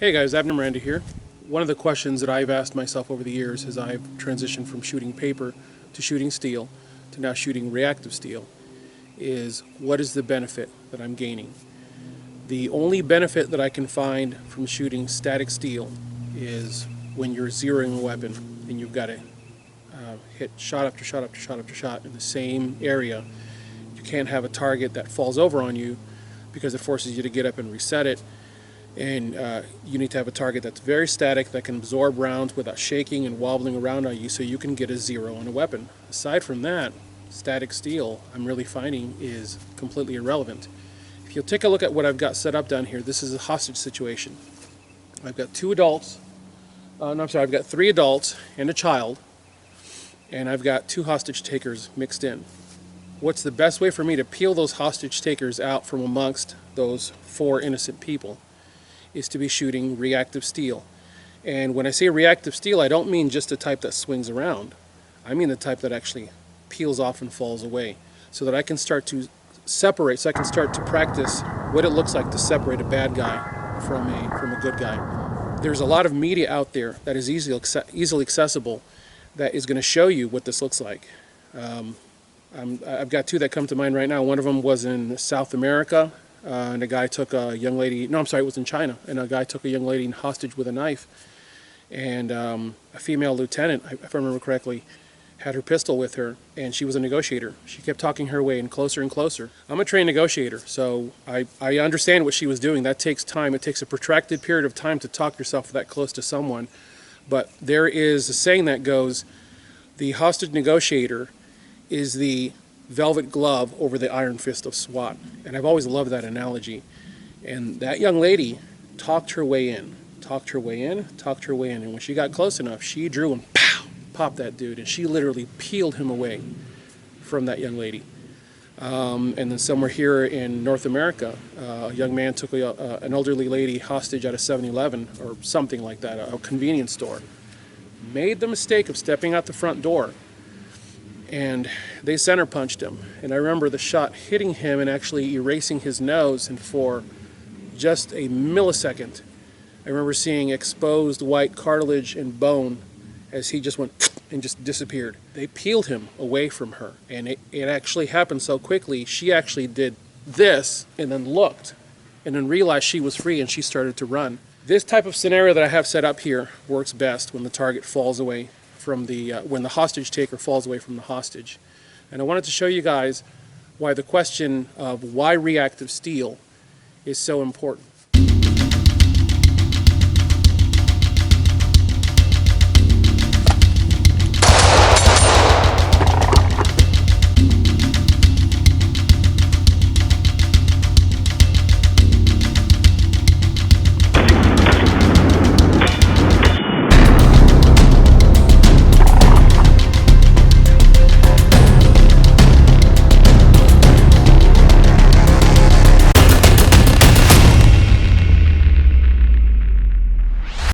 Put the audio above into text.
Hey guys, Abner Miranda here. One of the questions that I've asked myself over the years as I've transitioned from shooting paper to shooting steel to now shooting reactive steel is, what is the benefit that I'm gaining? The only benefit that I can find from shooting static steel is when you're zeroing a weapon and you've got to hit shot after shot after shot after shot in the same area. You can't have a target that falls over on you because it forces you to get up and reset it. And you need to have a target that's very static, that can absorb rounds without shaking and wobbling around on you, so you can get a zero on a weapon. Aside from that, static steel, I'm really finding, is completely irrelevant. If you'll take a look at what I've got set up down here, this is a hostage situation. I've got I've got 3 adults and a child, and I've got 2 hostage takers mixed in. What's the best way for me to peel those hostage takers out from amongst those 4 innocent people is to be shooting reactive steel. And when I say reactive steel, I don't mean just the type that swings around. I mean the type that actually peels off and falls away, so that I can start to separate, so I can start to practice what it looks like to separate a bad guy from a good guy. There's a lot of media out there that is easily accessible that is going to show you what this looks like. I've got 2 that come to mind right now. One of them was in South America. And a guy took a young lady, no, I'm sorry, it was in China, and a guy took a young lady hostage with a knife. And a female lieutenant, if I remember correctly, had her pistol with her, and she was a negotiator. She kept talking her way in closer and closer. I'm a trained negotiator, so I understand what she was doing. That takes time. It takes a protracted period of time to talk yourself that close to someone. But there is a saying that goes, the hostage negotiator is the velvet glove over the iron fist of SWAT. And I've always loved that analogy. And that young lady talked her way in, and when she got close enough, she drew and pow, popped that dude, and she literally peeled him away from that young lady. And then somewhere here in North America, a young man took an elderly lady hostage at a 7-Eleven or something like that, a convenience store. Made the mistake of stepping out the front door, and they center punched him. And I remember the shot hitting him and actually erasing his nose, and for just a millisecond, I remember seeing exposed white cartilage and bone as he just went and just disappeared. They peeled him away from her, and it actually happened so quickly. She actually did this and then looked and then realized she was free, and she started to run. This type of scenario that I have set up here works best when the target falls away from when the hostage taker falls away from the hostage. And I wanted to show you guys why the question of why reactive steel is so important.